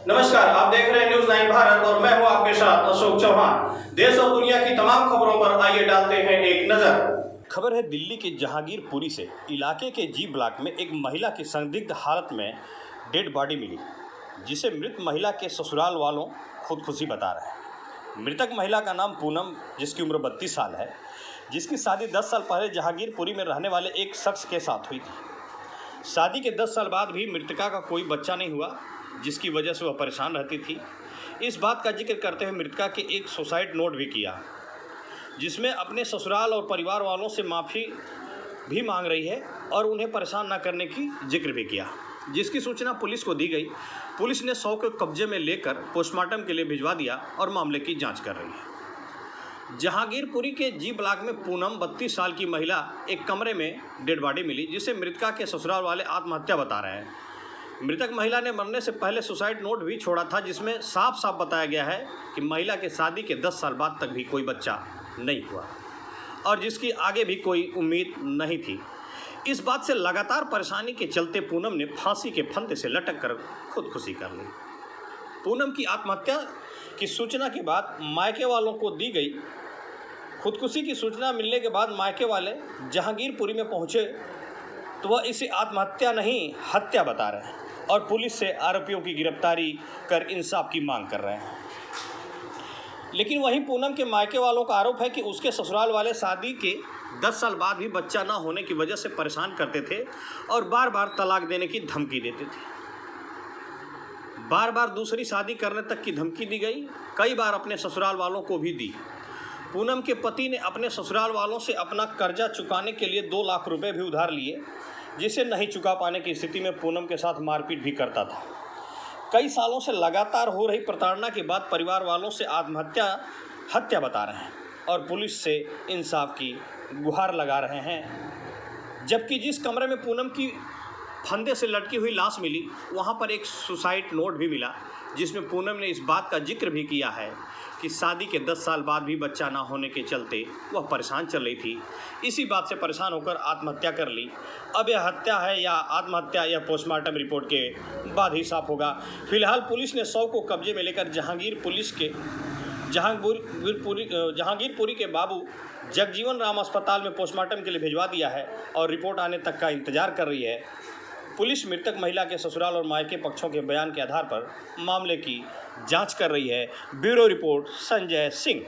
नमस्कार, आप देख रहे हैं न्यूज़ 9 भारत और मैं हूं आपके साथ अशोक चौहान। देश और दुनिया की तमाम खबरों पर आइए डालते हैं एक नजर। खबर है दिल्ली के जहांगीरपुरी से। इलाके के जी ब्लॉक में एक महिला की संदिग्ध हालत में डेड बॉडी मिली, जिसे मृत महिला के ससुराल वालों खुदकुशी बता रहे हैं। मृतक महिला का नाम पूनम, जिसकी उम्र 32 साल है, जिसकी शादी 10 साल पहले जहांगीरपुरी में रहने वाले एक शख्स के साथ हुई थी। शादी के 10 साल बाद भी मृतका का कोई बच्चा नहीं हुआ, जिसकी वजह से वह परेशान रहती थी। इस बात का जिक्र करते हुए मृतका के एक सुसाइड नोट भी किया, जिसमें अपने ससुराल और परिवार वालों से माफ़ी भी मांग रही है और उन्हें परेशान न करने की जिक्र भी किया, जिसकी सूचना पुलिस को दी गई। पुलिस ने शव को कब्जे में लेकर पोस्टमार्टम के लिए भिजवा दिया और मामले की जाँच कर रही है। जहांगीरपुरी के जी ब्लॉक में पूनम 32 साल की महिला एक कमरे में डेड बॉडी मिली, जिसे मृतका के ससुराल वाले आत्महत्या बता रहे हैं। मृतक महिला ने मरने से पहले सुसाइड नोट भी छोड़ा था, जिसमें साफ साफ बताया गया है कि महिला के शादी के 10 साल बाद तक भी कोई बच्चा नहीं हुआ और जिसकी आगे भी कोई उम्मीद नहीं थी। इस बात से लगातार परेशानी के चलते पूनम ने फांसी के फंदे से लटक कर खुदकुशी कर ली। पूनम की आत्महत्या की सूचना के बाद मायके वालों को दी गई। खुदकुशी की सूचना मिलने के बाद मायके वाले जहांगीरपुरी में पहुंचे तो वह इसे आत्महत्या नहीं, हत्या बता रहे हैं और पुलिस से आरोपियों की गिरफ्तारी कर इंसाफ की मांग कर रहे हैं। लेकिन वहीं पूनम के मायके वालों का आरोप है कि उसके ससुराल वाले शादी के 10 साल बाद भी बच्चा ना होने की वजह से परेशान करते थे और बार बार तलाक देने की धमकी देते थे। बार बार दूसरी शादी करने तक की धमकी दी गई, कई बार अपने ससुराल वालों को भी दी। पूनम के पति ने अपने ससुराल वालों से अपना कर्जा चुकाने के लिए 2 लाख रुपए भी उधार लिए, जिसे नहीं चुका पाने की स्थिति में पूनम के साथ मारपीट भी करता था। कई सालों से लगातार हो रही प्रताड़ना के बाद परिवार वालों से आत्महत्या हत्या बता रहे हैं और पुलिस से इंसाफ की गुहार लगा रहे हैं। जबकि जिस कमरे में पूनम की फंदे से लटकी हुई लाश मिली, वहां पर एक सुसाइड नोट भी मिला, जिसमें पूनम ने इस बात का जिक्र भी किया है कि शादी के 10 साल बाद भी बच्चा ना होने के चलते वह परेशान चल रही थी। इसी बात से परेशान होकर आत्महत्या कर ली। अब यह हत्या है या आत्महत्या, यह पोस्टमार्टम रिपोर्ट के बाद ही साफ होगा। फिलहाल पुलिस ने शव को कब्जे में लेकर जहांगीरपुरी के बाबू जगजीवन राम अस्पताल में पोस्टमार्टम के लिए भिजवा दिया है और रिपोर्ट आने तक का इंतजार कर रही है। पुलिस मृतक महिला के ससुराल और मायके पक्षों के बयान के आधार पर मामले की जांच कर रही है। Bureau report Sanjay Singh.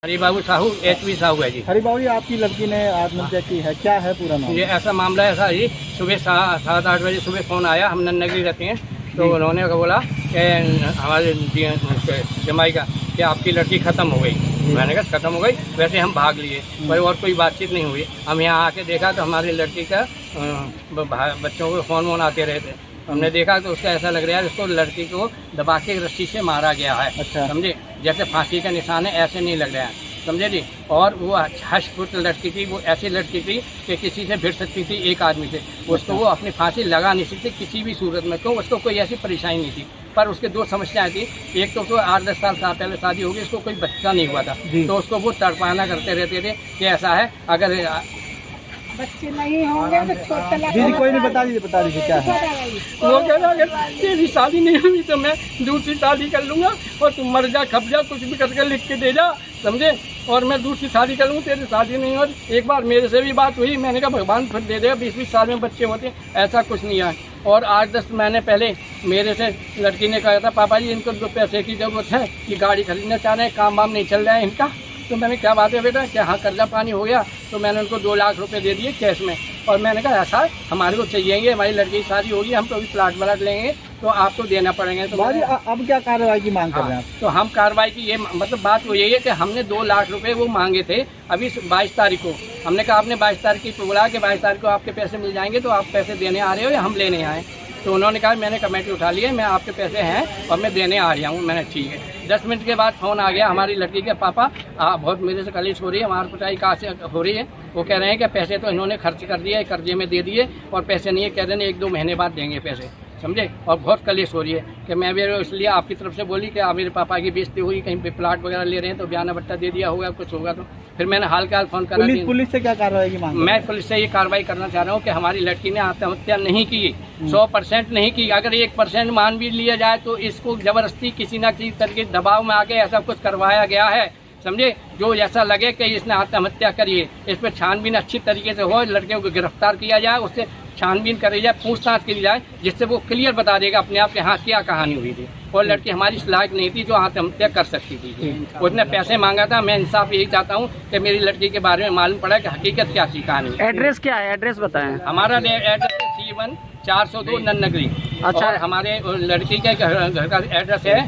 Haribabu Sahu, HB Sahu है जी। हरिबाबू जी, आपकी लड़की ने आत्महत्या की है, क्या है पूरा मामला? ये ऐसा मामला है सर जी, सुबह 7-8 बजे सुबह फ़ोन आया, हम नन्नगिरी रहते हैं, तो उन्होंने बोला कि हमारे जमाई का कि आपकी लड़की ख़त्म हो गई। मैंने कहा ख़त्म हो गई, वैसे हम भाग लिए, पर और कोई बातचीत नहीं हुई। हम यहाँ आके देखा तो हमारी लड़की का बच्चों को फ़ोन आते रहते, हमने देखा तो उसका ऐसा लग रहा है उसको लड़की को दबा के रस्सी से मारा गया है। अच्छा। समझे, जैसे फांसी का निशान है, ऐसे नहीं लग रहा है, समझे जी। और वो हष्ट-पुष्ट लड़की थी, वो ऐसी लड़की थी कि किसी से भिड़ सकती थी एक आदमी से, उसको वो अपनी फांसी लगा नहीं सकती किसी भी सूरत में, क्यों? उसको कोई ऐसी परेशानी नहीं थी। पर उसके 2 समस्याएं थी। एक तो 8-10 साल पहले शादी होगी, उसको कोई बच्चा नहीं हुआ था, तो उसको वो तड़पाना करते रहते थे कि ऐसा है अगर बच्चे नहीं होंगे तो छोटा दीदी कोई नहीं, बता दीजिए क्या है। वो कह रहा अगर तेरी शादी नहीं हुई तो मैं दूसरी शादी कर लूँगा और तुम मर जा, खप जा, कुछ भी करके लिख के दे जा, समझे, और मैं दूसरी शादी कर लूँ, तेरी शादी नहीं हो। एक बार मेरे से भी बात हुई, मैंने कहा भगवान फिर दे देगा, 20-20 साल में बच्चे होते, ऐसा कुछ नहीं है। और 8-10 महीने पहले मेरे से लड़की ने कहा था, पापा जी इनको 2 पैसे की ज़रूरत है, कि गाड़ी खरीदना चाह रहे हैं, काम वाम नहीं चल रहा है इनका। तो मैंने क्या बात है बेटा, क्या हाँ कर्जा पानी हो गया? तो मैंने उनको 2 लाख रुपए दे दिए कैश में, और मैंने कहा ऐसा हमारे को चाहिए, हमारी लड़की की शादी होगी, हम तो अभी प्लाट व्लाट लेंगे तो आपको देना पड़ेंगे। तो अब क्या कार्रवाई की मांग कर रहे हैं आप? तो हम कार्रवाई की ये मतलब बात वो यही है कि हमने 2 लाख रुपए वो मांगे थे अभी 22 तारीख को। हमने कहा आपने 22 तारीख की बोला कि 22 तारीख को आपके पैसे मिल जाएंगे, तो आप पैसे देने आ रहे हो या हम लेने आए? तो उन्होंने कहा मैंने कमेटी उठा ली है, मैं आपके पैसे हैं और मैं देने आ रहा हूँ। मैंने ठीक है। 10 मिनट के बाद फ़ोन आ गया हमारी लड़की के, पापा बहुत मेरे से कलिश हो रही है, मार पिटाई कहाँ से हो रही है। वो कह रहे हैं कि पैसे तो इन्होंने खर्च कर दिए, कर्जे में दे दिए और पैसे नहीं है, कह रहे हैं 1-2 महीने बाद देंगे पैसे। समझे। और बहुत कलेश हो रही है कि मैं भी इसलिए आपकी तरफ से बोली कि आप मेरे पापा की बेइज्जती हुई, कहीं पे प्लाट वगैरह ले रहे हैं तो बयाना बट्टा दे दिया होगा, कुछ होगा। तो फिर मैंने हाल के हाल फोन करा। पुलिस से क्या कार्रवाई की मांग? मैं पुलिस से ये कार्रवाई करना चाह रहा हूँ कि हमारी लड़की ने आत्महत्या नहीं की, 100% नहीं की। अगर 1% मान भी लिया जाए तो इसको जबरदस्ती किसी न किसी तरीके दबाव में आके ऐसा कुछ करवाया गया है, समझे। जो ऐसा लगे कि इसने आत्महत्या करी है, इस पर छानबीन अच्छी तरीके से हो, लड़के को गिरफ्तार किया जाए, उससे छानबीन करी जाए, पूछताछ की जाए, जिससे वो क्लियर बता देगा अपने आप के हाँ क्या कहानी हुई थी। और लड़की हमारी इस लायक नहीं थी जो आत्महत्या कर सकती थी। उसने पैसे मांगा था। मैं इंसाफ यही चाहता हूँ कि मेरी लड़की के बारे में मालूम पड़ा कि हकीकत क्या थी कहानी। एड्रेस क्या है, एड्रेस बताएं। हमारा एड्रेस C1 402 नन्नगरी। अच्छा। और हमारे लड़की के घर का एड्रेस है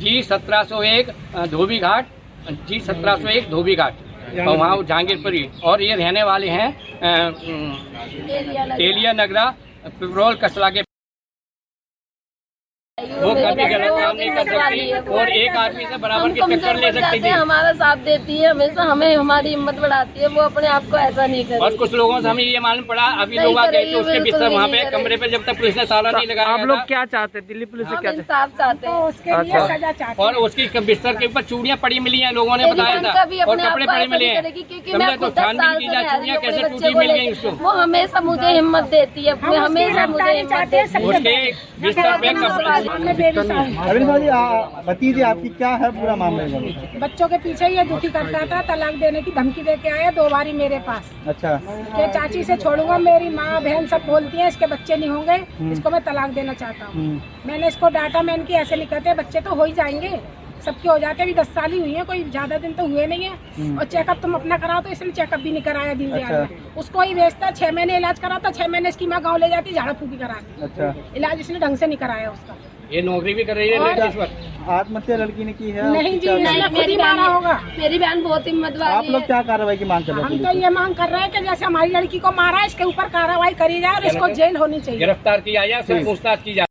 G1701 धोबी घाट, G1701 धोबी घाट, और वहाँ जहांगीरपुरी। और ये रहने वाले हैं तेलिया नगरा पेट्रोल कसला के। वो कभी गलत काम नहीं कर सकती और एक आदमी से बराबर की टक्कर ले सकती थी। हमारा साथ देती है हमेशा, हमें हमारी हिम्मत बढ़ाती है, वो अपने आप को ऐसा नहीं करती। और कुछ लोगों से हमें ये मालूम पड़ा, अभी लोग आ गए तो उसके बिस्तर वहाँ पे कमरे पे, जब तक पुलिस ने ताला नहीं लगाया। आप लोग क्या चाहते हैं, दिल्ली पुलिस से क्या चाहते इंसाफ चाहते हैं, उसके लिए सजा चाहते और उसकी बिस्तर के ऊपर चूड़ियाँ पड़ी मिली हैं, लोगों ने बताया था, और कपड़े पड़े मिले हैं, समझे। तो छानबीन की जाए, चूड़ियाँ कैसे टूटी मिल गई उसको। वो हमेशा मुझे हिम्मत देती है, हमेशा मुझे हिम्मत देती है। उसके बिस्तर पे कपड़े। अरविंद भाई, भतीजे आपकी क्या है पूरा मामला में? बच्चों के पीछे ये दुखी करता था, तलाक देने की धमकी दे के आया 2 बारी मेरे पास। अच्छा। कि चाची से छोड़ूंगा, मेरी माँ बहन सब बोलती हैं इसके बच्चे नहीं होंगे, इसको मैं तलाक देना चाहता हूँ। मैंने इसको डाटा मैन की ऐसे लिखा थे, बच्चे तो हो ही जाएंगे, सबके हो जाते। अभी 10 साल ही हुई है, कोई ज्यादा दिन तो हुए नहीं है। और चेकअप तुम अपना कराओ, तो इसलिए चेकअप भी नहीं कराया दीनदयाल में। उसको ही भेजता, 6 महीने इलाज कराता, 6 महीने इसकी माँ गाँव ले जाती, झाड़ा फूकी कराती। अच्छा। इलाज इसने ढंग से नहीं कराया उसका। ये नौकरी भी कर रही है इस वक्त। आत्महत्या लड़की ने की है? नहीं जी, नहीं, मेरी मारा होगा। मेरी बहन बहुत हिम्मत वाली है। आप लोग क्या कार्रवाई की मांग कर रहे हम हैं? तो ये मांग कर रहे हैं कि जैसे हमारी लड़की को मारा है, इसके ऊपर कार्रवाई करी जाए और इसको जेल होनी चाहिए। गिरफ्तार किया जाए, फिर पूछताछ की जाए।